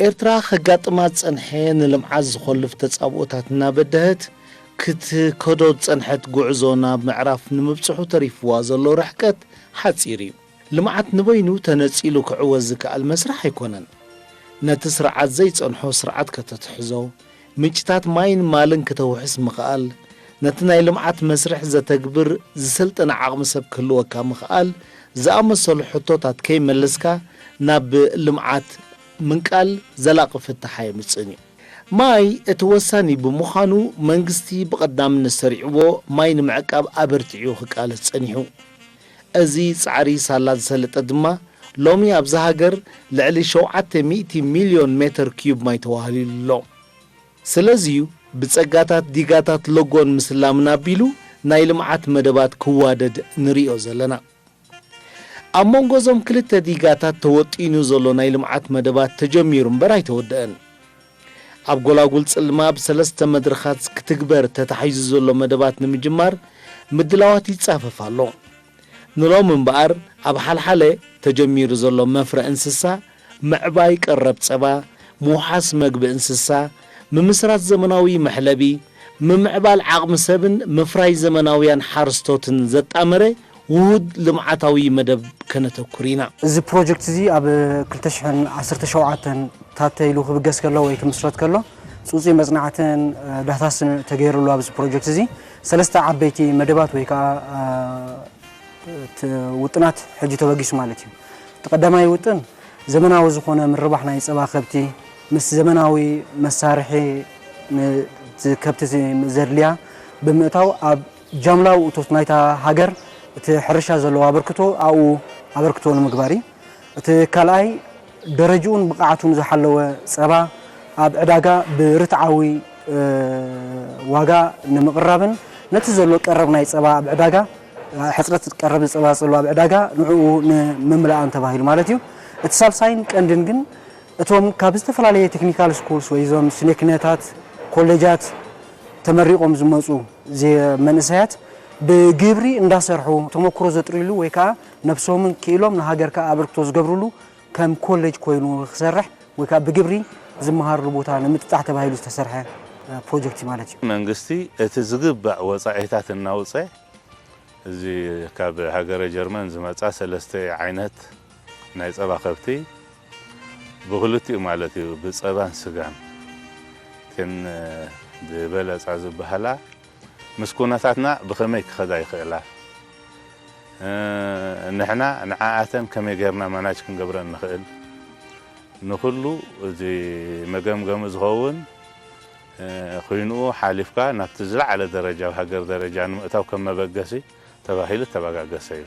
ኤርትራ خጋጥማት ጸንሐን ለምዓዝ ዝخልፍ ተጻብኦታትና በደህት ክትከዶ ጸንሐት ጉዕዞና ምዕራፍ ንምብጽሑ ተሪፍዋ ዘሎ ረሕቀት ሓጺር እዩ ልምዓት ንበይኑ ተነጺሉ ክዕወዝ ከኣል መስራሕ ኣይኮነን ነቲ ስርዓት ዘይጸንሖ ስርዓት ከተትሕዞ ምንጭታት ማይን ማልን ከተውሕስ ምኽኣል ነቲ ናይ ልምዓት መስርሕ ዘተግብር ዝሰልጠነ ዓቕሚ ሰብ ክህልወካ ምኽኣል ዝኣመሰሉ ሕቶታት ከይመለስካ ናብ ልምዓት ምንቃል ዘላቂ ፍትሓ የምጽን እዩ ማይ እቲ ወሳኒ ብምዃኑ መንግስቲ ብቐዳምነት ሰሪዕዎ ማይ ንምዕቃብ ኣበርቲዑ ክቃለስ ጸኒሑ እዚ ጻዕሪ ሳላ ዝሰለጠ ድማ ሎሚ ኣብዛ ሃገር ልዕሊ 700 ሚልዮን ሜትር ኪዩብ ማይ ተዋህሊሉ ስለዚዩ ብጸጋታት ዲጋታት ሎጎን ምስላምና ቢሉ ናይ ልምዓት መደባት ክዋደድ ንሪኦ ዘለና ኣብ መንጎዞም ክልተ ዲጋታት ተወጢኑ ዘሎ ናይ ልምዓት መደባት ተጀሚሩ እምበር ኣይተወድአን ኣብ ጎላጉል ጽልማ ብሰለስተ መድረኻት ክትግበር ተታሒዙ ዘሎ መደባት ንምጅማር ምድላዋት ይጻፈፍ ኣሎ ንሎም እምበኣር ኣብ ሓልሓለ ተጀሚሩ ዘሎ መፍረ እንስሳ ምዕባይ ቀረብ ጸባ ምውሓስ መግቢ እንስሳ ምምስራት ዘመናዊ መሕለቢ ምምዕባል ዓቕሚ ሰብን ምፍራይ ዘመናውያን ሓርስቶትን ዘጣመረ ውሁድ ልምዓታዊ መደብ ከነተኩሪና እዚ ፕሮጀክት እዚ ኣብ 2017 ታተይሉ ክብገስ ከሎ ወይ ክምስረት ከሎ ጽጹ መጽናዕትን ዳታስን ተገይሩሉ ኣብ እዚ ፕሮጀክት እዚ ሰለስተ ዓበይቲ መደባት ወይ ከዓ ውጥናት ሕጂ ተበጊሱ ማለት እዩ ተቀዳማይ ውጥን ዘመናዊ ዝኾነ ምርባሕ ናይ ጸባ ከብቲ ምስ ዘመናዊ መሳርሒ ከብቲ ዘድልያ ብምእታው ኣብ ጃምላው እቶት ናይታ ሃገር እቲ ሕርሻ ዘለዎ ኣበርክቶ ኣብኡ ኣበርክቶ ንምግባር እዩ እቲ ካልኣይ ደረጃኡን ብቕዓቱን ዝሓለወ ጸባ ኣብ ዕዳጋ ብርትዓዊ ዋጋ ንምቕራብን ነቲ ዘሎ ቀረብ ናይ ጸባ ኣብ ዕዳጋ ሕጽረት ቀረብ ጸባ ዘሎ ኣብ ዕዳጋ ንዕኡ ንምምላእን ተባሂሉ ማለት እዩ እቲ ሳልሳይን ቀንድን ግን እቶም ካብ ዝተፈላለየ ቴክኒካል ስኩልስ ወይ ዞም ስኔክነታት ኮሌጃት ተመሪቆም ዝመጹ መንእሰያት ብግብሪ እንዳሰርሑ ተመክሮ ዘጥሪሉ ወይ ከዓ ነፍሶምን ክኢሎም ንሃገርካ ኣበርክቶ ዝገብሩሉ ከም ኮሌጅ ኮይኑ ክሰርሕ ወይ ከዓ ብግብሪ ዝመሃርሉ ቦታ ንምጥጣሕ ተባሂሉ ዝተሰርሐ ፕሮጀክት ማለት እዩ መንግስቲ እቲ ዝግባእ ወጻኢታት እናውጽ እዚ ካብ ሃገረ ጀርመን ዝመጻ ሰለስተ ዓይነት ናይ ጸባ ከብቲ ብክልቲኡ ማለት እዩ ብጸባን ስጋን ከን ዝበለጻ ዝበሃላ مسكوناتنا بخمي كخدا يخيلا نحنا نعاتن كم يجرنا مناج كنجبرن نخيل نخلو زي مجمع زغون خينو حالفكا نبتزرع على درجة وهجر درجة نمتاو كم بقسي تباهيل تبقى قسي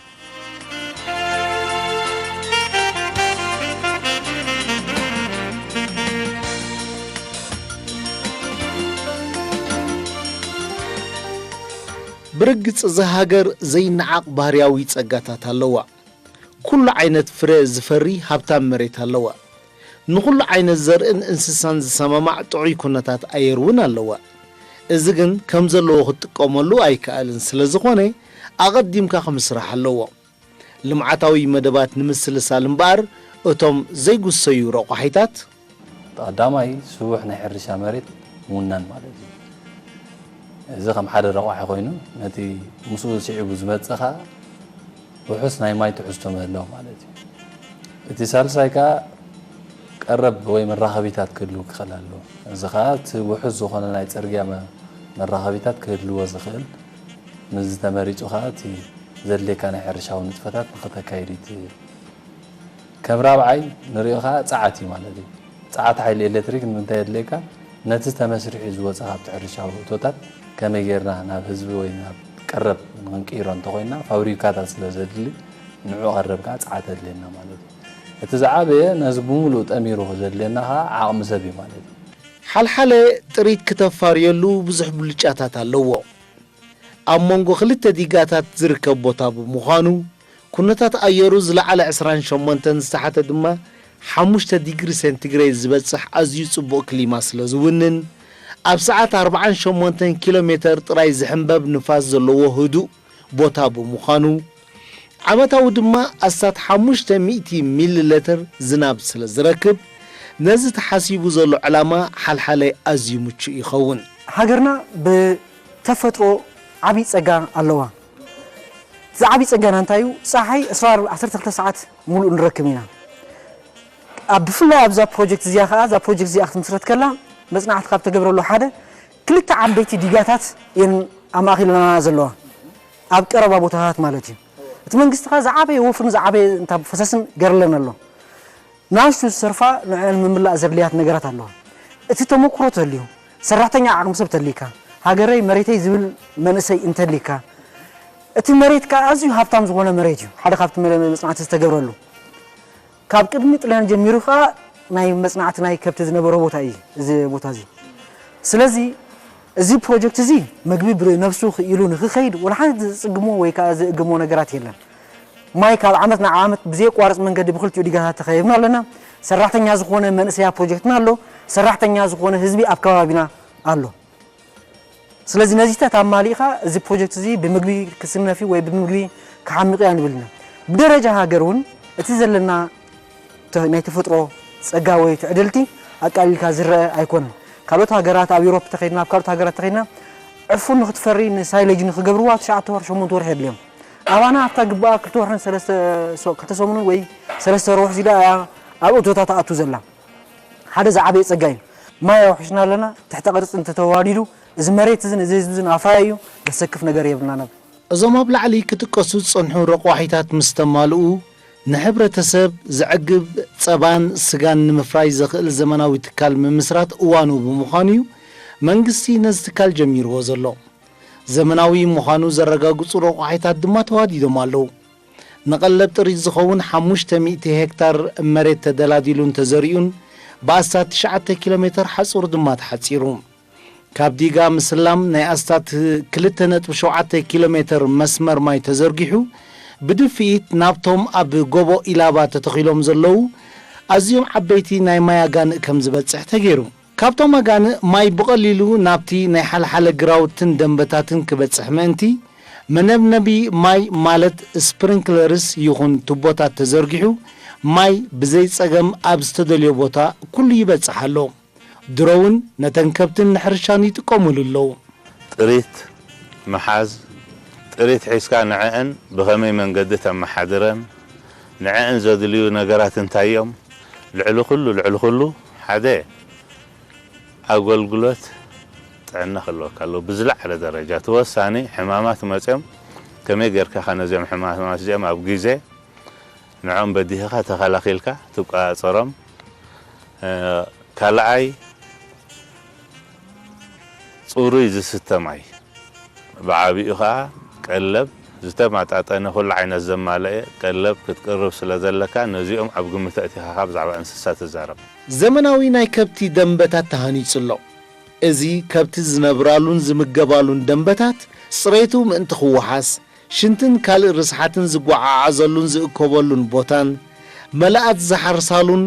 برقص زهاجر زي نعاق بارياوي تصقاتات اللوا كل عينة فري زفري هبتام مريت اللوا نقول عينة زرقن انسسان زسمامع تعي كنتات ايرون اللوا ازغن كم زلو خطقوملو اي كالن سلازخوني اقدم كخمسرح اللوا لمعتاوي مدبات نمسل سالم بار اتم زي قصيو رقحيتات قدامي سوح نحرشا مريت ونان مالتي إذا كم حدا رقح خوينو نتي مسؤول شعب زمتخا وحسن هاي ماي تحسهم الله مالتي اتصال سايكا قرب وي من رهبيتات كله خلالو زخات وحس زخنا ناي ترجع من رهبيتات كله وزخل مز تمريج خاتي زلي كان حرشاو نتفتات نقطه كايريت كبراب عي نريخا صعاتي مالتي صعات حيل الكتريك ننتهي يدليكا نتي تمسرح زوصها بتحرشاو توتات كما يجرنا ناب حزب وين قرب ننقيرون تخوينا فابريكات سلازدلي نعو قرب كاع صعات لنا مالتي اتزعابه نزبملو تاميرو زدلناها عقم سبي مالتي حلحله طريت كتفار يلو بزح بلጫታት ኣለዎ ኣብ መንጎ ክልተ ዲጋታት ዝርከብ ቦታ ብምዃኑ ኩነታት ኣየሩ ዝለዓለ 28 ዝተሓተ ድማ 5 ዲግሪ ሴንቲግሬድ ዝበጽሕ ኣዝዩ ጽቡቕ ክሊማ ስለዝውንን ኣብ ሰዓት 48 ኪሎሜትር ጥራይ ዝሕንበብ ንፋስ ዘለዎ ህዱእ ቦታ ብምዃኑ ዓመታዊ ድማ ኣስታት 500 ሚሊ ሊትር ዝናብ ስለዝረክብ ነዚ ተሓሲቡ ዘሎ ዕላማ ሓልሓለይ ኣዝዩ ምቹእ ይኸውን ሃገርና ብተፈጥሮ ዓብይ ፀጋ ኣለዋ እዚ ዓብይ ፀጋና እንታይ እዩ ፀሓይ 12 ሰዓት ሙሉእ ንረክብ ኢና ኣብ ብፍላይ ኣብዛ ፕሮጀክት እዚኣ ከዓ እዛ ፕሮጀክት እዚኣ ክትምስረት ከላ መፅናዕቲ ካብ ተገብረሉ ሓደ ክልተ ዓበይቲ ዲጋታት እየን ኣማኺልና ዘለዋ ኣብ ቀረባ ቦታታት ማለት እዩ እቲ መንግስቲ ከዓ ዝዓበየ ወፍርን ዝዓበየ እንታ ፈሰስን ገርለን ኣሎ ናሽቱ ዝሰርፋ ንዕን ምምላእ ዘድልያት ነገራት ኣለዋ እቲ ተሞክሮ ተልዩ ሰራሕተኛ ዓቅሚ ሰብ ተሊካ ሃገረይ መሬተይ ዝብል መንእሰይ እንተሊካ እቲ መሬት ከዓ ኣዝዩ ሃብታም ዝኾነ መሬት እዩ ሓደ ካብቲ መፅናዕቲ ዝተገብረሉ ካብ ቅድሚ ጥልያን ጀሚሩ ከዓ ናይ መፅናዕቲ ናይ ከብቲ ዝነበረ ቦታ እዩ እዚ ቦታ እዚ ስለዚ እዚ ፕሮጀክት እዚ መግቢ ብነፍሱ ኢሉ ንኽኸይድ ወላ ሓደ ዝፅግሞ ወይ ከዓ ዝእግሞ ነገራት የለን ማይ ካብ ዓመት ናብ ዓመት ብዘይ ቋርፅ መንገዲ ብክልቲኡ ዲጋታት ተኸይብና ኣለና ሰራሕተኛ ዝኾነ መንእሰያ ፕሮጀክትና ኣሎ ሰራሕተኛ ዝኾነ ህዝቢ ኣብ ከባቢና ኣሎ ስለዚ ነዚታት ኣማሊኻ እዚ ፕሮጀክት እዚ ብምግቢ ክስነፊ ወይ ብምግቢ ክዓምቕ ያ ንብልና ብደረጃ ሃገር እውን እቲ ዘለና ናይ ተፈጥሮ ፀጋ ወይ ትዕድልቲ ኣቃሊልካ ዝረአ ኣይኮነን ካልኦት ሃገራት ኣብ ዩሮፕ ተኸይድና ኣብ ካልኦት ሃገራት ተኸይድና ዕፉን ንኽትፈሪ ንሳይሌጅ ንኽገብርዋ 9 ወር 8 ወር የድልዮም ኣባና ኣብታ ግባእ 2 ወርን 3 ሰሙንን ወይ 3 ሮሕ ዚዳ ኣብ እቶታት ኣቱ ዘላ ሓደ ዝዓበየ ፀጋ እዩ ማይ ኣውሒሽና ኣለና ትሕቲ ቅርፂ እንተተዋዲዱ እዚ መሬት እዚ ንዝህዝብን ኣፋዩ ዘሰክፍ ነገር የብልና እዞም ኣብ ላዕሊ ክትቀሱ ዝፀንሑ ረቋሒታት ምስ ተማልኡ ንሕብረተሰብ ዝዕግብ ፀባን ስጋን ንምፍራይ ዘኽእል ዘመናዊ ትካል ምምስራት እዋኑ ብምዃኑ እዩ መንግስቲ ነዚ ትካል ጀሚርዎ ዘሎ ዘመናዊ ምዃኑ ዘረጋግፁ ረቋሒታት ድማ ተዋዲዶም ኣለዉ ንቐለብ ጥሪት ዝኸውን 500 ሄክታር መሬት ተደላዲሉን ተዘሪኡን ብኣስታት 9 ኪሎ ሜትር ሓፁር ድማ ተሓፂሩ ካብ ዲጋ ምስላም ናይ ኣስታት 2.7 ኪሎ ሜትር መስመር ማይ ተዘርጊሑ ብድፍኢት ናብቶም ኣብ ጎቦ ኢላባ ተተኺሎም ዘለዉ ኣዝዮም ዓበይቲ ናይ ማይ ኣጋንእ ከም ዝበፅሕ ተገይሩ ካብቶም ኣጋንእ ማይ ብቐሊሉ ናብቲ ናይ ሓልሓለ ግራውትን ደንበታትን ክበፅሕ ምእንቲ መነብነቢ ማይ ማለት ስፕሪንክለርስ ይኹን ቱቦታት ተዘርጊሑ ማይ ብዘይ ፀገም ኣብ ዝተደልዮ ቦታ ኩሉ ይበፅሕ ኣሎ ድሮውን ነተን ከብትን ንሕርሻን ይጥቀሙሉ ኣለዉ ጥሪት መሓዝ ጥሪት ሒዝካ ንዕአን ብኸመይ መንገዲ ተመሓድረን ንዕአን ዘድልዩ ነገራት እንታይ እዮም ልዕሊ ኩሉ ሓደ ኣገልግሎት ጥዕና ክህልወካ ኣለዎ ብዝለዓለ ደረጃ ተወሳኒ ሕማማት መፅኦም ከመይ ጌርካ ነዚኦም ሕማማት እዚኦም ኣብ ግዜ ንዖም በዲህኻ ተኸላኺልካ ትቆፃፀሮም ካልኣይ ፅሩይ ዝስተ ማይ ብዓብኡ ከዓ ቀለብ ዝተማጣጠነ ኩሉ ዓይነት ዘማለአ ቀለብ ክትቅርብ ስለ ዘለካ ነዚኦም ኣብ ግምት እቲኻ ካብ ብዛዕባ እንስሳ ትዛረብ ዘመናዊ ናይ ከብቲ ደንበታት ተሃኒጹ ኣሎ እዚ ከብቲ ዝነብራሉን ዝምገባሉን ደንበታት ጽሬቱ ምእንቲ ክወሓስ ሽንትን ካልእ ርስሓትን ዝጓዓዓዘሉን ዝእከበሉን ቦታን መላእት ዝሓርሳሉን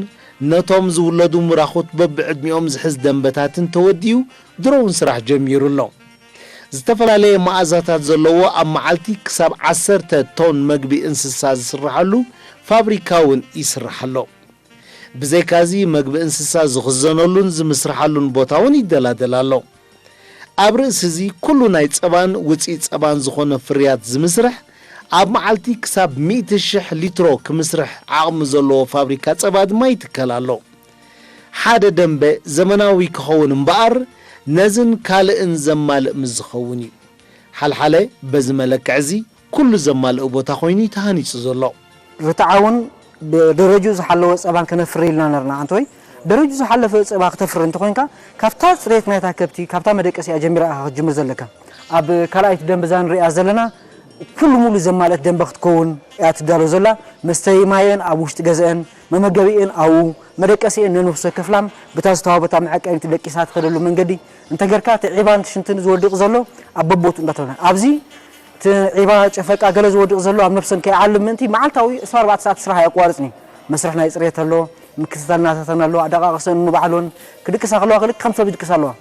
ነቶም ዝውለዱ ምራኹት በብዕድሚኦም ዝሕዝ ደንበታትን ተወዲዩ ድሮውን ስራሕ ጀሚሩ ኣሎ ዝተፈላለየ መኣዛታት ዘለዎ ኣብ መዓልቲ ክሳብ 10 ቶን መግቢ እንስሳ ዝስራሓሉ ፋብሪካ እውን ይስራሕ ኣሎ ብዘይካዚ መግቢ እንስሳ ዝኽዘነሉን ዝምስራሓሉን ቦታ እውን ይደላደል ኣሎ ኣብ ርእሲ እዚ ኩሉ ናይ ፀባን ውፅኢት ፀባን ዝኾነ ፍርያት ዝምስራሕ ኣብ መዓልቲ ክሳብ 100,000 ሊትሮ ክምስራሕ ዓቕሚ ዘለዎ ፋብሪካ ፀባ ድማ ይትከል ኣሎ ሓደ ደንበ ዘመናዊ ክኸውን እምበኣር ነዝን ካልእን ዘማልእ ምዝኸውን እዩ ሓልሓለ በዚ መለክዕ እዚ ኩሉ ዘማልእ ቦታ ኮይኑ ተሃኒጹ ዘሎ ርትዓውን ደረጃ ዝሓለወ ፀባን ከነፍር ኢልና ነርና አንተወይ ደረጃ ዝሓለፈ ፀባ ክትፍር እንትኮንካ ካብታ ፅሬት ናይታ ከብቲ ካብታ መደቀሲያ ጀሚራ ክጅምር ዘለካ ኣብ ካልኣይቲ ደንብ ዛን ሪኣ ዘለና ኩሉ ሙሉ ዘማልት ደንብ ክትከውን እያ ትዳሎ ዘላ መስተይ ማየን ኣብ ውሽጢ ገዝአን መመገቢአን ኣው መደቀሲአን ነንፍሰ ከፍላም ብታ ዝተዋበታ መዐቀኒት ደቂሳት ከደሉ መንገዲ እንተገርካ ዒባን ሽንትን ዝወድቕ ዘሎ ኣብ በቦቱ እንዳተበና ኣብዚ ዒባ ጨፈቃ ገለ ዝወድቕ ዘሎ ኣብ ነፍሰን ከይዓልም ምእንቲ መዓልታዊ 24 ሰዓት ስራሕ ያቋርፅኒ መስርሕ ናይ ፅሬት ኣሎ ምክትታልናታተን ኣሎ ኣደቃቅሰን ንባዕሎን ክድቅሳ ከለዋ ክልክ ከም ሰብ ይድቅሳ ኣለዋ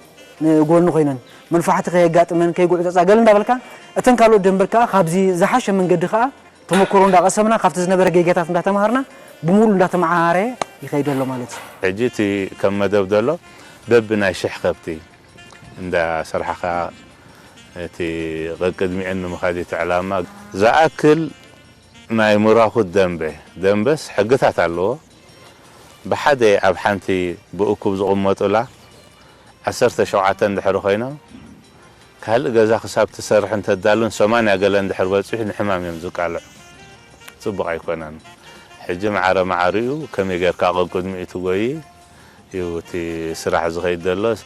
ንጎኒ ኮይነን መንፋሕቲ ከየጋጥመን ከይጉዕዘፃ ገለ እንዳበልካ እተን ካልኦት ደንበርካ ካብዚ ዝሓሸ መንገዲ ከዓ ተመክሮ እንዳቀሰምና ካብቲ ዝነበረ ጌጋታት እንዳተማሃርና بمول ندات معاري يخيد له مالتي حجيتي كم مدب دلو ببنا شح خبتي عند صراحة تي قدمي انه مخاديت علامة زاكل ما يمراخو دنبس حقتها علو بحدا اب حنتي بأكوب زقمطو لا 17 دحر خوينا كهل غزا حساب تسرح انت دالون 8 قال اندحر بصح نحمام يمزق على صبق يكونن حجي معاريو كم يغير كاقل قدمي توي يوتي سراح زغيد دلو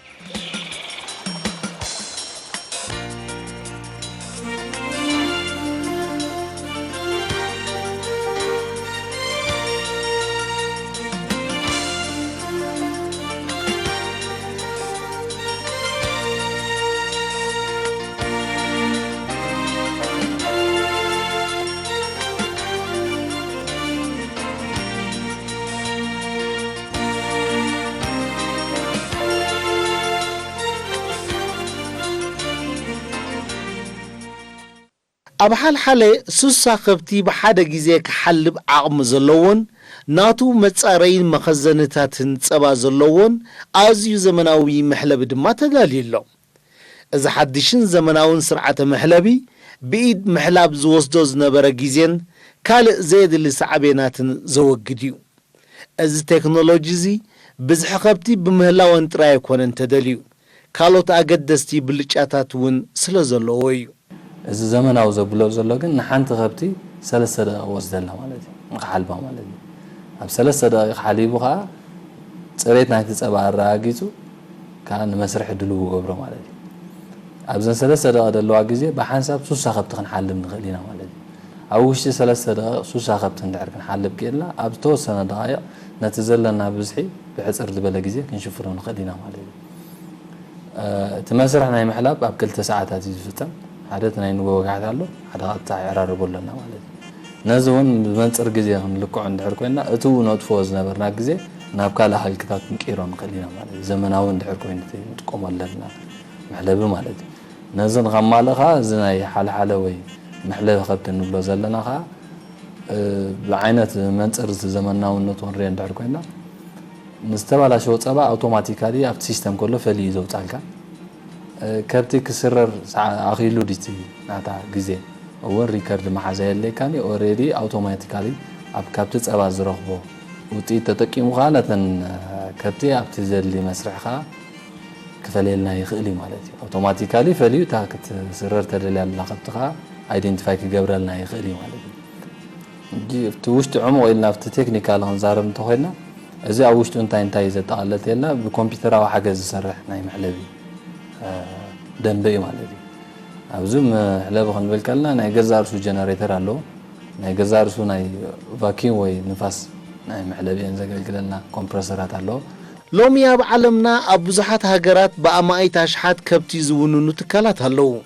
ኣብ ሓልሓለ ሱሳ ከብቲ ብሓደ ግዜ ክሓልብ ዓቕሚ ዘለዎን ናቱ መጻረይን መኸዘንታትን ጸባ ዘለዎን ኣዝዩ ዘመናዊ መሕለቢ ድማ ተዳልዩሎ እዚ ሓድሽን ዘመናውን ስርዓተ መሕለቢ ብኢድ ምሕላብ ዝወስዶ ዝነበረ ግዜን ካልእ ዘየድሊ ሳዕቤናትን ዘወግድ እዩ እዚ ቴክኖሎጂ እዚ ብዝሒ ከብቲ ብምህላወን ጥራይ ኣይኮነን ተደልዩ ካልኦት ኣገደስቲ ብልጫታት እውን ስለ ዘለዎ እዩ እዚ ዘመናዊ ዘብሎ ዘሎ ግን ንሓንቲ ከብቲ 3 ደቂቃ ወስደላ ማለት እዩ ንኽሓልባ ማለት እዩ ኣብ 3 ደቂቃ ሓሊቡ ከዓ ፅሬት ናይቲ ፀባ ኣረጋጊፁ ከዓ ንመስርሕ ድልው ገብሮ ማለት እዩ ኣብዘን 3 ደቂቃ ዘለዋ ግዜ ብሓንሳብ 3 ከብቲ ክንሓልብ ንኽእል ኢና ማለት እዩ ኣብ ውሽጢ 3 ደቂቃ 3 ከብቲ እንድሕር ክንሓልብ ክኢልና ኣብ ተወሰነ ደቂቕ ነቲ ዘለና ብዝሒ ብሕፅር ዝበለ ግዜ ክንሽፍሮ ንኽእል ኢና ማለት እዩ እቲ መስርሕ ናይ ምሕላብ ኣብ 2 ሰዓታት እዩ ዝፍፀም حدث ناين وقعت له حدا قطع عرار بولنا مالك نزون بمنصر جزء نلقوا عند حركونا أتو نطفوز نبرنا جزء نابكال حال كتاب مكيرون خلينا مالك زمناو عند حركونا تقوم لنا محلب مالك نزون غمالها زناي حال حلوي محلب خبت نبلو زلنا خا بعينة منصر زمناو نطون رين عند حركونا نستوى شو صبا أوتوماتيكالي أب سيستم كله فليزو تعلق كابتي كسرر أخيلو ديتي ناتا جزء أول ريكارد محازي اللي كاني أوريدي أوتوماتيكالي أب كابتي أبغى زرقبو وتي تتكي مخالة كابتي أب تزلي مسرحها كفليلنا يخلي مالتي أوتوماتيكالي فليو تاكت سرر تدلي على لقبتها أيدنتيفاي كجبرلنا يخلي مالتي توشت عمو إلا في تكنيكال هنزارم تخيلنا إذا أوشت أنت إذا تقلت لنا بكمبيوتر أو حاجة زسرح ناي محلبي دنبي مالتي أبزم حلاب خن بالكلنا ناي جزارسو جنريتر على ناي جزارسو ناي فاكيوم وي نفاس ناي محلبي انزقل كلنا كومبرسورات على لومي أب علمنا أبزحات هجرات بأماي تشحات كبتي زونو تكالات هلو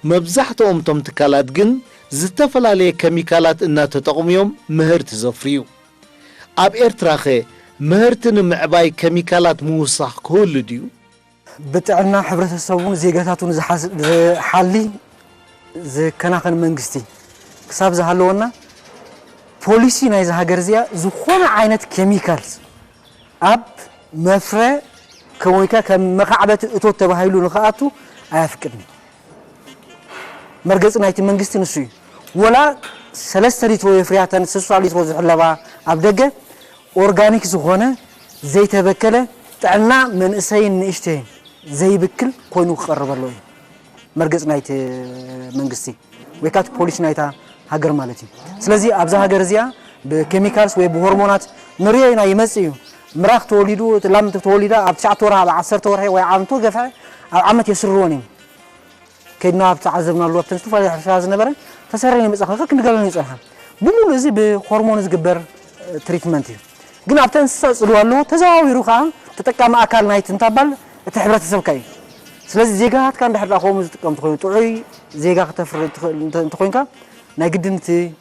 مبزحتهم تم تكالات جن زتفل عليه كيميكالات إنها تتقوم مهرت زفريو أب إرتراخي مهرتن معباي كيميكالات موصح كل ديو بتعنا حبرة الصوون زي قطعتون زي حالي زي كناخن منجستي كساب زهالونا بوليسي نايز هاجرزيا زخونة عينة كيميكالز أب مفرة كويكا كمقعبة أتوت تبهايلو نخاطو أفكرني مرجز نايت منجستي نسوي ولا سلسلة ويفرياتن سلسلة وزحلبا أبدقة أورجانيك زخونة زي تبكله تعنا من إسين نشتين زي بكل كونو خرب الله مرجز نايت منجستي ويكات بوليس نايتا هاجر مالتي سلزي أبزا هاجر زيا بكيميكالز وبهرمونات نرينا يمسيو مراخ توليدو لم توليدا أبتشع تورها بعصر تورها وعامتو جفا عامت يسروني كنا بتعذبنا الله بتنشوف هذا الحفاظ نبرة فسرني مسخن كنا قالوا نسألها بمول زي بهرمون زجبر تريتمنتي قلنا بتنسى سلوالو تزاوي روخا تتكلم مع أكل نايت انتبال تحبرت السبكاي سلزي زيجات كان بحر أخوهم تقوم تخوين تعي زيجات تفر تخوينك ناقدنتي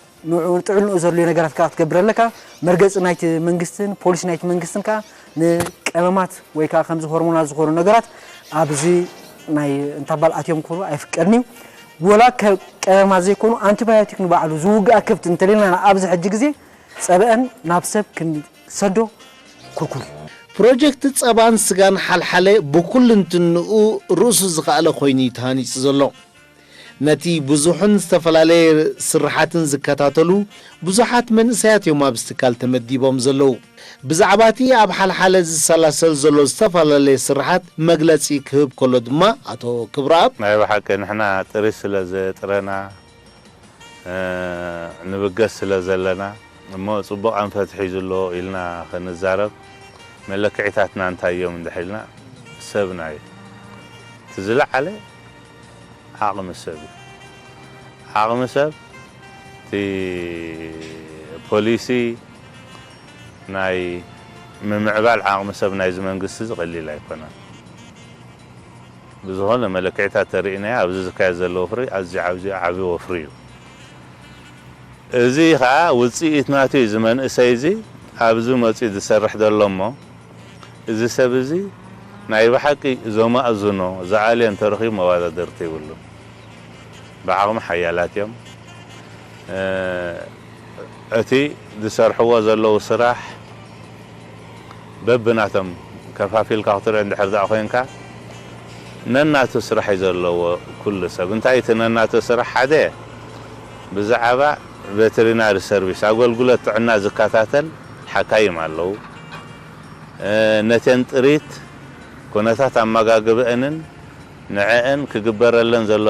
تعلن أزر لي نجارات كات كبر لك مرجز نايت منجستن بوليس نايت منجستن كا نكمامات ويكا خمس هرمونات زخور نجارات أبزي ناي انتبال أتيم كله أفكرني ولا كمازي يكونوا أنتبايوتيك نبعلو زوج أكفت انتلينا أنا أبزي حجزي ፀበአን ናብ ሰብ ክንሰዶ ኩልኩል ፕሮጀክት ፀባን ስጋን ሓልሓለ ብኩል እንትንኡ ርእሱ ዝኸኣለ ኮይኑ ተሃኒፁ ዘሎ ነቲ ብዙሕን ዝተፈላለየ ስራሓትን ዝከታተሉ ብዙሓት መንእሰያት እዮም ኣብ ስትካል ተመዲቦም ዘለዉ ብዛዕባ እቲ ኣብ ሓልሓለ ዝሰላሰል ዘሎ ዝተፈላለየ ስራሓት መግለፂ ክህብ ከሎ ድማ ኣቶ ክብረኣብ ናይ ብሓቂ ንሕና ጥሪ ስለ ዝጥረና ንብገስ ስለ ዘለና እሞ ፅቡቕ ኣንፈት ሒዙሎ ኢልና ክንዛረብ መለክዒታትና እንታይ እዮም እንድሕልና ሰብና እዩ እቲ ዝለዓለ ዓቕሚ ሰብ እዩ ዓቕሚ ሰብ እቲ ፖሊሲ ናይ ምምዕባል ዓቕሚ ሰብ ናይዚ መንግስቲ ዝቐሊል ኣይኮነን ብዝኾነ መለክዒታት ተርእናያ ኣብዚ ዝካየድ ዘሎ ወፍሪ ኣዝዩ ዓብዪ ወፍሪ እዩ እዚ ከዓ ውፅኢት ናቱ እዩ እዚ መንእሰይ እዚ ኣብዚ መፂኡ ዝሰርሕ ዘሎ እሞ እዚ ሰብ እዚ ናይ ብሓቂ እዞም ኣእዝኖ ዝዓልየ እንተረኺቡ መወዳደርቲ ይብሉ ብዓቕሚ ሓያላት እዮም እቲ ዝሰርሕዎ ዘለዉ ስራሕ በብናቶም ከፋፊልካ ክትሪኦ እንድሕር ዛ ኮይንካ ነናቱ ስራሕ እዩ ዘለዎ ኩሉ ሰብ እንታይ እቲ ነናቱ ስራሕ ሓደ ብዛዕባ ቬተሪናሪ ሰርቪስ ኣገልግሎት ጥዕና ዝከታተል ሓካይም ኣለዉ ነተን ጥሪት ኩነታት ኣመጋግብአንን ንዕአን ክግበረለን ዘሎ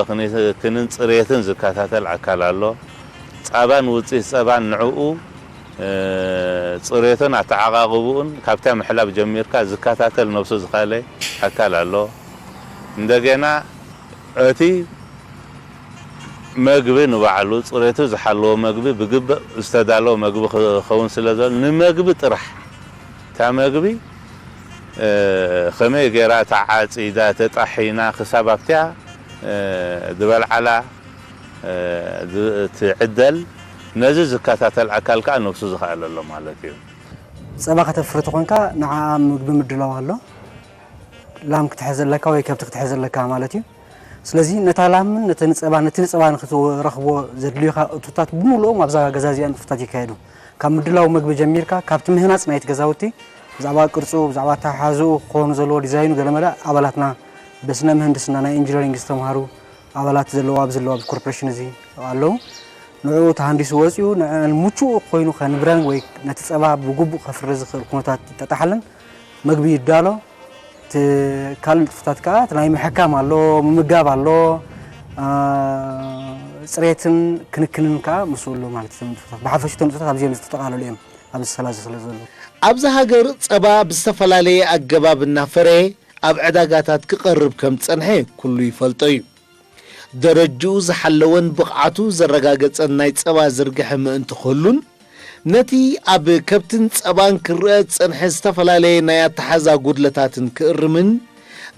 ክንን ፅሬትን ዝከታተል ኣካል ኣሎ ፀባን ውፅኢት ፀባን ንዕኡ ፅሬትን ኣተዓቃቅቡን ካብታ ምሕላብ ጀሚርካ ዝከታተል ነብሱ ዝኻለ ኣካል ኣሎ እንደገና እቲ መግቢ ንባዕሉ ፅሬቱ ዝሓለዎ መግቢ ብግብእ ዝተዳለወ መግቢ ክኸውን ስለ ዘሎ ንመግቢ ጥራሕ እታ መግቢ ከመይ ጌራ ተዓፂዳ ተጣሒና ክሳብ ኣብትያ ዝበልዓላ ትዕደል ነዚ ዝከታተል ኣካል ከዓ ነብሱ ዝኽኣል ኣሎ ማለት እዩ ፀባ ከተፍርት ኮንካ ንዓ ምግቢ ምድላው ኣሎ ላም ክትሕዘለካ ወይ ከብቲ ክትሕዘለካ ማለት እዩ ስለዚ ነታ ላምን ነቲ ፀባን ክትረኽቦ ዘድልዩካ እቶታት ብምሉኦም ኣብዛ ገዛ እዚኣን እቶታት ይካየዱ ካብ ምድላው ምግቢ ጀሚርካ ካብቲ ምህናፅ ናይቲ ገዛውቲ ብዛዕባ ቅርፁ ብዛዕባ ተሓዝኡ ክኾኑ ዘለዎ ዲዛይኑ ገለመለ ኣባላትና በስነ ምህንድስና ናይ ኢንጂነሪንግ ዝተምሃሩ ኣባላት ዘለዋ ብዘለዋ ኮርፖሬሽን እዚ ኣለዉ ንዕኡ ተሃንዲሱ ወፂኡ ንሙቹእ ኮይኑ ከንብረን ወይ ነቲ ፀባ ብግቡእ ከፍሪ ዝኽእል ኩነታት ይተጣሓለን ምግቢ ይዳሎ ካልእ ጥፍታት ከዓ ናይ ምሕካም ኣሎ ምምጋብ ኣሎ ፅሬትን ክንክንን ከዓ ምስኡሉ ማለት እዩ ብሓፈሽ ተንጥታት ኣብዚኦም ዝተጠቃለሉ እዮም ኣብዚ ሰላሳ ስለ ዘሎ ኣብዚ ሃገር ፀባ ብዝተፈላለየ ኣገባብ እናፈረየ ኣብ ዕዳጋታት ክቐርብ ከም ፀንሐ ኩሉ ይፈልጦ እዩ ደረጅኡ ዝሓለወን ብቕዓቱ ዘረጋገፀን ናይ ፀባ ዝርግሐ ምእንቲ ክህሉን ነቲ ኣብ ከብትን ፀባን ክርአ ፀንሐ ዝተፈላለየ ናይ ኣተሓዛ ጉድለታትን ክእርምን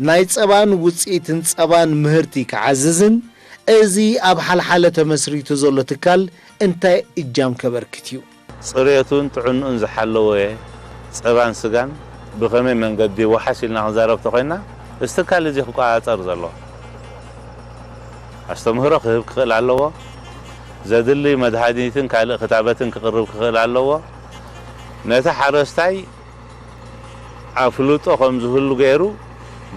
ናይ ፀባን ውፅኢትን ፀባን ምህርቲ ክዓዝዝን እዚ ኣብ ሓልሓለ ተመስሪቱ ዘሎ ትካል እንታይ እጃም ከበርክት እዩ ፅሬቱን ጥዕንኡን ዝሓለወ ፀባን ስጋን ብኸመይ መንገዲ ወሓስ ኢልና ክንዛረብ ተኮይና እዚ ትካል እዚ ክቆፃፀር ዘሎ ኣስተምህሮ ክህብ ክኽእል ኣለዎ ዘድሊ መድሃኒትን ካልእ ክታበትን ክቅርብ ክኽእል ኣለዎ ነቲ ሓረስታይ ኣፍልጦ ከም ዝህሉ ገይሩ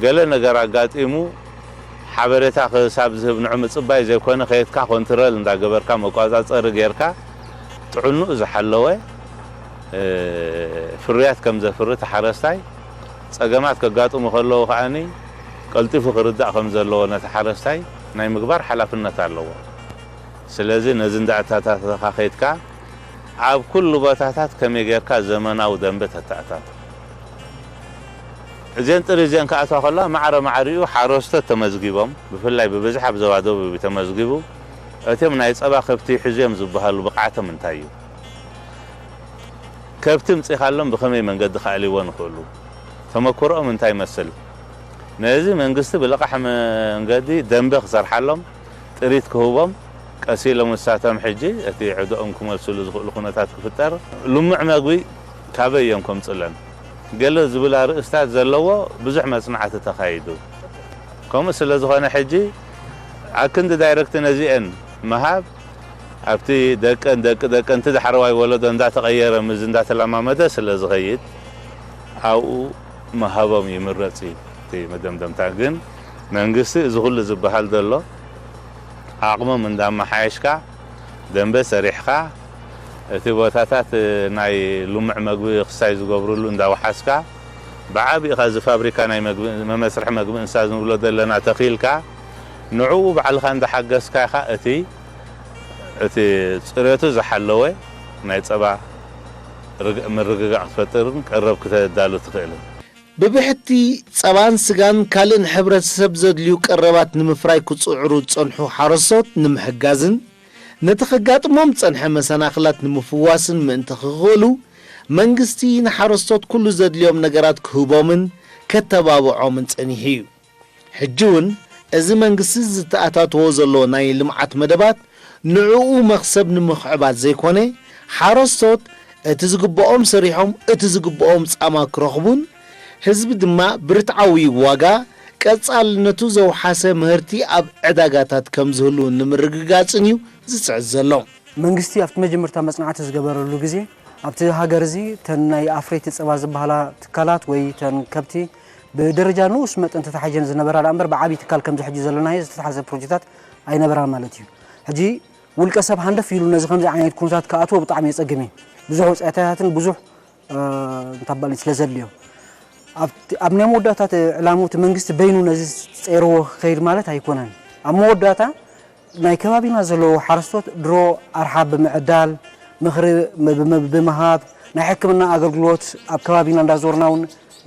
ገለ ነገር ኣጋጢሙ ሓበሬታ ክሳብ ዝህብ ንዑ ምፅባይ ዘይኮነ ከየትካ ኮንትሮል እንዳገበርካ መቆፃፀሪ ጌርካ ጥዕንኡ ዝሓለወ ፍርያት ከም ዘፍሪ ተሓረስታይ ፀገማት ከጋጥሙ ከለዉ ከዓኒ ቀልጢፉ ክርዳእ ከም ዘለዎ ነቲ ሓረስታይ ናይ ምግባር ሓላፍነት ኣለዎ ስለዚ ነዚ እንዳእታታትካ ከይድካ ኣብ ኩሉ ቦታታት ከመይ ጌርካ ዘመናዊ ደንቢ ተተኣታት እዚን ጥሪ እዚን ከኣትዋ ከለዋ ማዕረ ማዕሪኡ ሓረስቶት ተመዝጊቦም ብፍላይ ብብዝሕ ኣብ ዞባ ደቡብ ተመዝጊቡ እቶም ናይ ፀባ ከብቲ ሒዞም ዝበሃሉ ብቕዓቶም እንታይ እዩ ከብቲ ምፅኢኻሎም ብኸመይ መንገዲ ከኣልይዎን ይኽእሉ ተመክሮኦም እንታይ ይመስል ነዚ መንግስቲ ብልቃሕ መንገዲ ደንቢ ክሰርሓሎም ጥሪት ክህቦም ቀሲሎም ንሳቶም ሕጂ እቲ ዕድኦም ክመልስሉ ዝኽእሉ ኩነታት ክፍጠር ልሙዕ መግቢ ካበይ እዮም ከምፅለን ገለ ዝብላ ርእስታት ዘለዎ ብዙሕ መፅናዕቲ ተኻይዱ ከምኡ ስለ ዝኾነ ሕጂ ኣብ ክንዲ ዳይረክት ነዚአን መሃብ ኣብቲ ደቀን ተድሓረዋይ ወለዶ እንዳተቀየረ ምዝ እንዳተለማመደ ስለ ዝኸይድ ኣብኡ መሃቦም ይምረጽ እቲ መደምደምታ ግን መንግስቲ እዚ ኩሉ ዝበሃል ዘሎ ኣቕሞም እንዳመሓየሽካ ደንበ ሰሪሕካ እቲ ቦታታት ናይ ልሙዕ መግቢ ክሳይ ዝገብሩሉ እንዳወሓስካ ብዓቢኻ እዚ ፋብሪካ ናይ መግቢ መመስርሒ መግቢ እንስሳ ዝብሎ ዘለና ተኺልካ ንዕኡ ባዕልኻ እንዳሓገዝካ ኢኻ እቲ ፅሬቱ ዝሓለወ ናይ ፀባ ምርግጋዕ ክትፈጥርን ቀረብ ክተዳሉ ትኽእልን ብብሕቲ ፀባን ስጋን ካልእን ሕብረተሰብ ዘድልዩ ቀረባት ንምፍራይ ክፅዕሩ ዝፀንሑ ሓረስቶት ንምሕጋዝን ነቲ ከጋጥሞም ፀንሐ መሰናኽላት ንምፍዋስን ምእንቲ ክኽእሉ መንግስቲ ንሓረስቶት ኩሉ ዘድልዮም ነገራት ክህቦምን ከተባብዖምን ፀኒሑ እዩ ሕጂ እውን እዚ መንግስቲ ዝተኣታተዎ ዘሎ ናይ ልምዓት መደባት ንዕኡ መኽሰብ ንምኽዕባት ዘይኮነ ሓረስቶት እቲ ዝግብኦም ሰሪሖም እቲ ዝግብኦም ፃማ ክረኽቡን ህዝቢ ድማ ብርትዓዊ ዋጋ ቀጻልነቱ ዘውሓሰ ምህርቲ ኣብ ዕዳጋታት ከም ዝህሉ ንምርግጋጽን እዩ ዝጽዕዝ ዘሎ መንግስቲ ኣብቲ መጀመርታ መጽናዕቲ ዝገበረሉ ግዜ ኣብቲ ሃገር እዚ ተን ናይ ኣፍሬት ፀባ ዝበሃላ ትካላት ወይ ተን ከብቲ ብደረጃ ንኡስ መጠን ተተሓጀን ዝነበራ እምበር ብዓቢ ትካል ከም ዝሕጂ ዘለና ዝተሓዘ ፕሮጀክታት ኣይነበራን ማለት እዩ ሕጂ ውልቀ ሰብ ሃንደፍ ኢሉ ነዚ ከምዚ ዓይነት ኩነታት ከኣትዎ ብጣዕሚ የፀግም ብዙሕ ወፃኢታትን ብዙሕ እንታባል ስለዘድልዮ ኣብ ናይ መወዳእታት ዕላሙት መንግስቲ በይኑ ነዚ ፀይርዎ ከይድ ማለት ኣይኮነን ኣብ መወዳእታ ናይ ከባቢና ዘለዎ ሓረስቶት ድሮ ኣርሓብ ብምዕዳል ምኽሪ ብምሃብ ናይ ሕክምና ኣገልግሎት ኣብ ከባቢና እንዳዞርናውን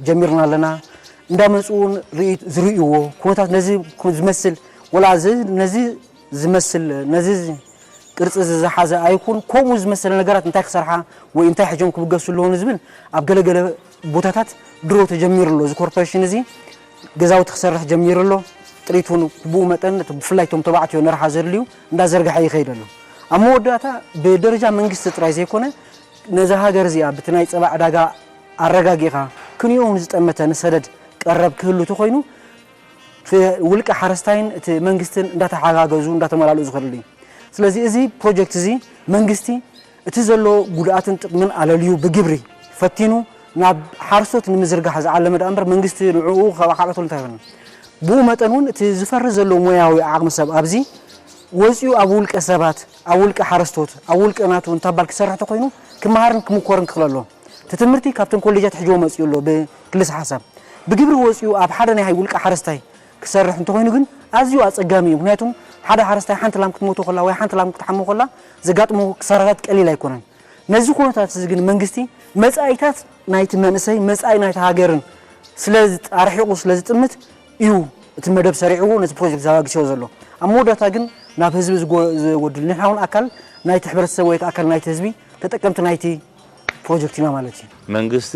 ጀሚርና ኣለና እንዳመፁን ዝርእይዎ ኩነታት ነዚ ዝመስል ወላ ነዚ ዝመስል ነዚ ቅርጽ ዝሓዘ ኣይኩን ከምኡ ዝመስል ነገራት እንታይ ክሰርሓ ወይ እንታይ ሕጆም ክብገሱ ኣለዎን ዝብል ኣብ ገለገለ ቦታታት ድሮ ተጀሚሩሎ እዚ ኮርፖሬሽን እዚ ገዛውቲ ክሰርሕ ጀሚሩሎ ጥሪቱን ብኡ መጠን ብፍላይቶም ተባዕትዮ ነርሓ ዘድልዩ እንዳዘርግሐ ይኸይድ ኣሎ ኣብ መወዳእታ ብደረጃ መንግስቲ ጥራይ ዘይኮነ ነዚ ሃገር እዚኣ በቲ ናይ ፀባ ዕዳጋ ኣረጋጊኻ ክንዮውን ዝጠመተ ንሰደድ ቀረብ ክህሉ ተኮይኑ ውልቀ ሓረስታይን እቲ መንግስትን እንዳተሓጋገዙ እንዳተመላልኡ ዝኸድሉ እዩ ስለዚ እዚ ፕሮጀክት እዚ መንግስቲ እቲ ዘሎ ጉድኣትን ጥቅምን ኣለልዩ ብግብሪ ፈቲኑ ናብ ሓረስቶት ንምዝርጋሕ ዝዓለመ እምበር መንግስቲ ንዕኡ ከሓቀተሉ እንታይሆነ ብኡ መጠን እውን እቲ ዝፈርስ ዘሎ ሞያዊ ዓቕሚ ሰብ ኣብዚ ወፂኡ ኣብ ውልቀ ሰባት ኣብ ውልቀ ሓረስቶት ኣብ ውልቀ ናቱ እንታባል ክሰርሕ ተኮይኑ ክመሃርን ክምኮርን ክኽእለሎ እቲ ትምህርቲ ካብተን ኮሌጃት ሕጅዎ መፅኡ ኣሎ ብክልስ ሓሳብ ብግብሪ ወፂኡ ኣብ ሓደ ናይ ውልቀ ሓረስታይ ክሰርሕ እንተኮይኑ ግን ኣዝዩ ኣፀጋሚ እዩ ምክንያቱም ሓደ ሓረስታይ ሓንቲ ላም ክትሞቶ ኮላ ወይ ሓንቲ ላም ክትሓሞ ኮላ ዘጋጥሞ ክሳራታት ቀሊል ኣይኮነን ነዚ ኩነታት እዚ ግን መንግስቲ መጻኢታት ናይቲ መንእሰይ መጻኢ ናይቲ ሃገርን ስለዝጣርሒቑ ስለዝጥምት እዩ እቲ መደብ ሰሪዑ ነዚ ፕሮጀክት ዘባግሲዎ ዘሎ ኣብ መወዳእታ ግን ናብ ህዝቢ ዝወድል ንሕናውን ኣካል ናይቲ ሕብረተሰብ ወይ ኣካል ናይቲ ህዝቢ ተጠቀምቲ ናይቲ ፕሮጀክት ኢና ማለት እዩ መንግስቲ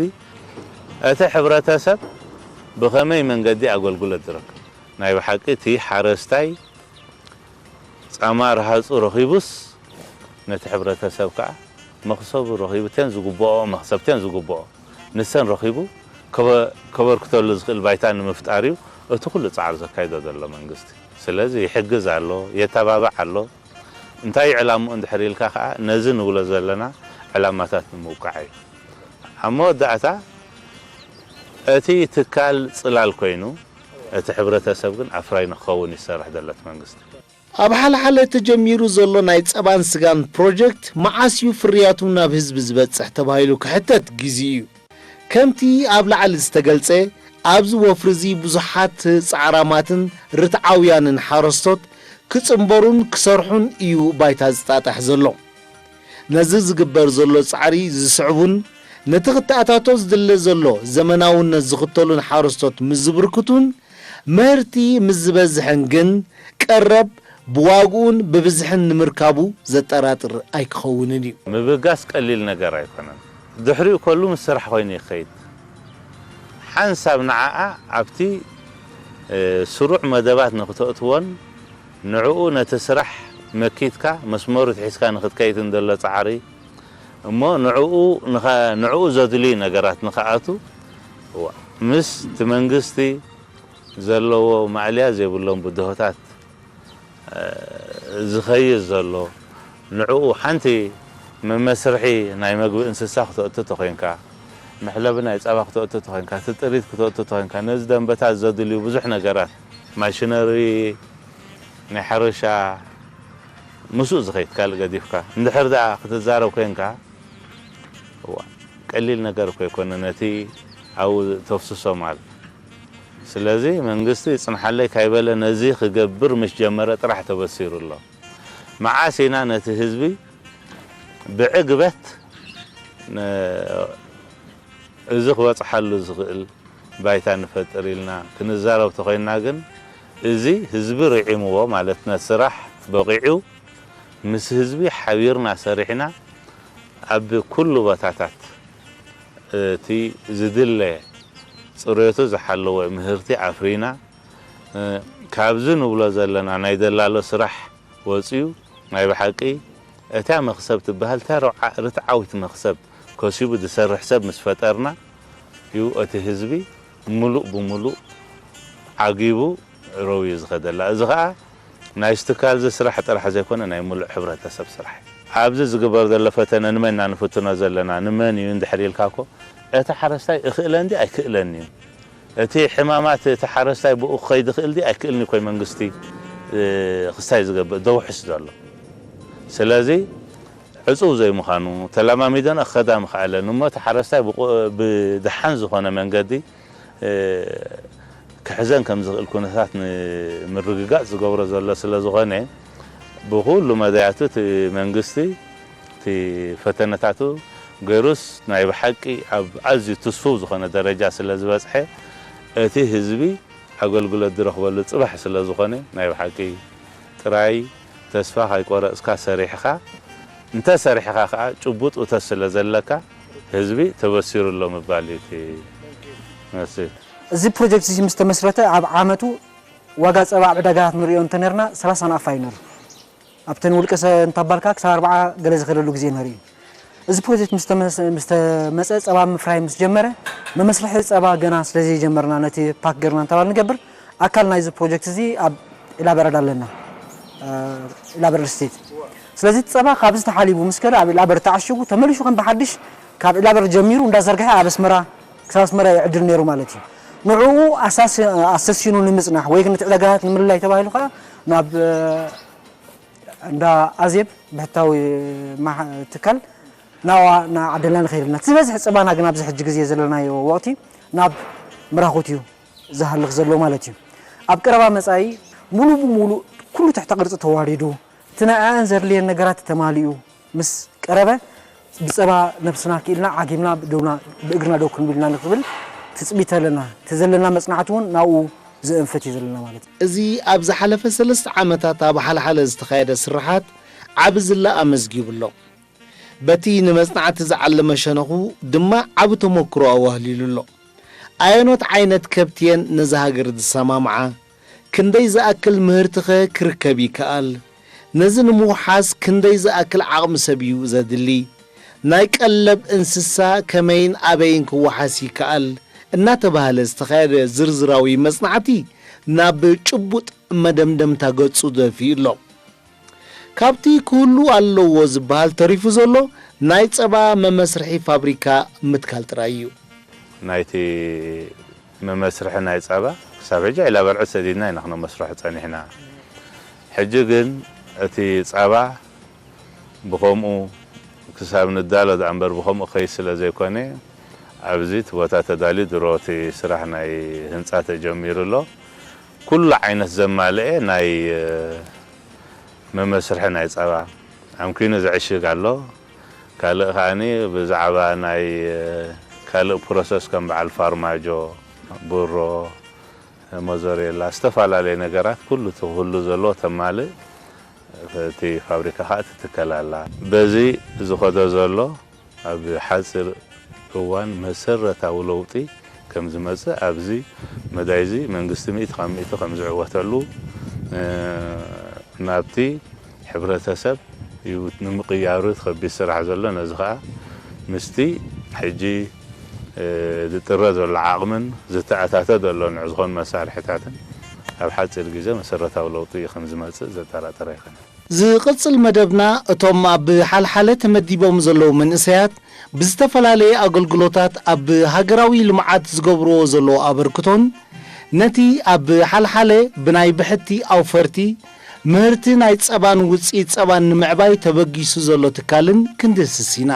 እቲ ሕብረተሰብ ብኸመይ መንገዲ ኣገልግሎት ዝረክብ ናይ ብሓቂ እቲ ሓረስታይ ፃማ ረሃፁ ረኺቡስ ነቲ ሕብረተሰብ ከዓ መኽሰቡ ረኺቡ ተን ዝግብኦ መኽሰብተን ዝግብኦ ንሰን ረኺቡ ከበርክተሉ ዝኽእል ባይታ ንምፍጣር እዩ እቲ ኩሉ ፃዕሪ ዘካይዶ ዘሎ መንግስቲ ስለዚ ይሕግዝ ኣሎ የተባብዕ ኣሎ እንታይ ዕላምኡ እንድሕር ኢልካ ከዓ ነዚ ንብሎ ዘለና ዕላማታት ንምውቃዕ እዩ ኣብ መወዳእታ እቲ ትካል ፅላል ኮይኑ እቲ ሕብረተሰብ ግን ኣፍራይ ንክኸውን ይሰርሕ ዘለት መንግስቲ ኣብ ሓለሓለ ተጀሚሩ ዘሎ ናይ ፀባን ስጋን ፕሮጀክት መዓስዩ ፍርያቱ ናብ ህዝቢ ዝበፅሕ ተባሂሉ ክሕተት ግዜ እዩ ከምቲ ኣብ ላዕሊ ዝተገልጸ ኣብዚ ወፍሪ እዚ ብዙሓት ፃዕራማትን ርትዓውያንን ሓረስቶት ክፅምበሩን ክሰርሑን እዩ ባይታ ዝጣጣሕ ዘሎ ነዚ ዝግበር ዘሎ ፃዕሪ ዝስዕቡን ነቲ ክተኣታቶ ዝድለ ዘሎ ዘመናውነት ዝኽተሉን ሓረስቶት ምዝብርክቱን ምህርቲ ምዝበዝሕን ግን ቀረብ ብዋግኡን ብብዝሕን ንምርካቡ ዘጠራጥር ኣይክኸውንን እዩ ምብጋስ ቀሊል ነገር ኣይኮነን ድሕሪኡ ከሉ ምስ ስራሕ ኮይኑ ይኸይድ ሓንሳብ ንዓኣ ኣብቲ ስሩዕ መደባት ንኽተእትዎን ንዕኡ ነቲ ስራሕ መኪትካ መስመሩ ትሒዝካ ንኽትከይድ እንደሎ ፃዕሪ እሞ ንዕኡ ዘድልዩ ነገራት ንኽኣቱ ምስ እቲ መንግስቲ ዘለዎ ማዕልያ ዘይብሎም ብድሆታት ዝኸይድ ዘሎ نعو حنتي من مسرحي ناي مقبل انسسا خطوة تخينكا محلبنا يتصابا خطوة تخينكا تطريد خطوة تخينكا نزدن بتا زدليو بزح نقرات ماشينري نحرشا مسوء زخيت قال قديفكا ندحر دا خطزارو كينكا قليل نقر كيكون نتي أو تفسسو مال سلازي منقستي يصنحلي كايبالا نزي خقبر مش جمرت راح تبصير الله مع سينانة هزبي بعقبت ازخ وصحلو زغل بايتا نفتر لنا كنزارو تخينا كن ازي هزبي رعيمو مالتنا سراح بقيعو مس هزبي حبيرنا سريحنا اب كل باتاتات تي زدله صريته زحلو مهرتي عفرينا كابزن وبلا زلنا ناي دلالو سراح وصيو ناي بحقي اتا مخسب تبهل تا رتعوت مخسب كوسيب دسر حساب مسفطرنا يو اتي حزبي ملؤ بملؤ عقيبو روي زغدلا ازغا ناي استكال ز سراح طرح زيكون ناي ملؤ حبرتسب سراح عبز زغبر دل فتن نمنا نفتنا زلنا نمن يندحريل كاكو اتا حرستاي اخلندي اكلني اتي حمامات تحرستاي بو خيد خلدي اكلني كوي منغستي خستاي زغب دوحس دالو سلازي عصو زي مخانو تلاماميدن اخدام خاله نمو تحرستاي بدحن زخونه منغدي كحزن كم زغل كونتات مرغغا زغبر زله سلازغونه بكل مداياتو منغستي تي فتنتاتو غيروس ناي بحقي اب عزي تصفو زخونه درجه سلازبصحه اتي حزبي اغلغله درخبل صباح سلازغونه ناي بحقي تراي تسفا هاي قرا اسكا سريحخا انت سريحخا خا عبوط وتسل زلكا حزبي تبصير له مباليتي ماشي زي بروجكت زي مستمسرته اب عامتو واغا صبا عدغات نريو انتنرنا 30 افاينر ابتن ولقس انتبالكا 40 غلز خللو غزي نري زي بروجكت مستمس صبا مفراي مس جمره ممسرح صبا غنا سلازي جمرنا نتي باك غرنا انتبال نغبر اكلنا زي بروجكت زي اب الى بردالنا الى برستيت سلازي صبا خابز تحاليبو مسكر اب الى برتعشغو تملشو كان بحدش كاب الى بر جميرو اندازرغها ابسمرا كساسمرا يعدل نيرو مالتي نوعو اساس اساسينو نمصنح وي كنت علاقات نملاي تبايلو خا ناب عند ازيب بحتاوي ما تكل ناوا نا عدلنا خيرنا تبزح صبانا غنا بزح جغزي زلنا وقتي ناب مراخوتيو زهلخ زلو مالتي اب قربا مصاي مولو بمولو كله تحت قرص تواردو تنا انزر لي النغرات تماليو مس قربه بصبا نفسنا كيلنا عاقمنا دونا بإغرنا دوكن بلنا نقبل تصبيتلنا تزلنا مصنعتون ناو زنفتي زلنا مالت ازي ابز حلفه 3 عامታት اب حلحله ዝተኻየደ ስራሓት ዓብዝላ ኣመስጊብሎ በቲ ንመጽናዕቲ ዝዓለመ ሸነኹ ድማ ዓብ ተመክሮ ኣዋህሊሉሎ ኣየኖት ዓይነት ከብትየን ነዛ ሃገር ዝሰማምዓ ክንደይ ዝኣክል ምህርትኸ ክርከብ ይከኣል ነዚ ንምውሓስ ክንደይ ዝኣክል ዓቕሚ ሰብዩ ዘድሊ ናይ ቀለብ እንስሳ ከመይን ኣበይን ክወሓስ ይከኣል እናተባህለ ዝተኻየደ ዝርዝራዊ መጽናዕቲ ናብ ጭቡጥ መደምደምታ ገጹ ደፊኢሎ ካብቲ ኩሉ ኣለዎ ዝበሃል ተሪፉ ዘሎ ናይ ጸባ መመስርሒ ፋብሪካ ምትካል ጥራይ እዩ ናይቲ መመስርሒ ናይ ጸባ ክሳብ ሕጂ ኢላ በልዑ ሰዲድና ኢና ክነ መስርሒ ጸኒሕና ሕጂ ግን እቲ ጸባ ብኸምኡ ክሳብ ንዳሎ ዳንበር ብኸምኡ ኸይ ስለ ዘይኮነ ኣብዚት ቦታ ተዳልዩ ድሮቲ ስራሕ ናይ ህንጻ ተጀሚሩሎ ኩሉ ዓይነት ዘማልአ ናይ መመስርሒ ናይ ጸባ ኣምኪኑ ዝዕሽግ ኣሎ ካልእ ኸኣኒ ብዛዕባ ናይ ካልእ ፕሮሰስ ከም በዓል ፋርማጆ ቡሮ ሞዞሬላ ዝተፈላለዩ ነገራት ኩሉ ትህሉ ዘሎ ተማልእ እቲ ፋብሪካ ኸኣ ትትከላላ በዚ ዝኸዶ ዘሎ ኣብ ሓፂር እዋን መሰረታዊ ለውጢ ከም ዝመጽእ ኣብዚ መዳይዚ መንግስቲ 100% ከም ዝዕወተሉ ናብቲ ሕብረተሰብ ንምቕያሩ ትኸቢድ ስራሕ ዘሎ ነዚ ኸኣ ምስቲ ሕጂ ዝጥረ ዘሎ ዓቕምን ዝተኣታተ ዘሎ ንዕ ዝኾኑ መሳርሕታትን ኣብ ሓፂር ግዜ መሰረታዊ ለውጢ ከም ዝመጽእ ዘጠራጠረ ይኽእል ዝቕጽል መደብና እቶም ኣብ ሓልሓለ ተመዲቦም ዘለዉ መንእሰያት ብዝተፈላለየ ኣገልግሎታት ኣብ ሃገራዊ ልምዓት ዝገብርዎ ዘለዉ ኣበርክቶን ነቲ ኣብ ሓልሓለ ብናይ ብሕቲ ኣውፈርቲ ምህርቲ ናይ ጸባን ውፅኢት ጸባን ንምዕባይ ተበጊሱ ዘሎ ትካልን ክንድስስ ኢና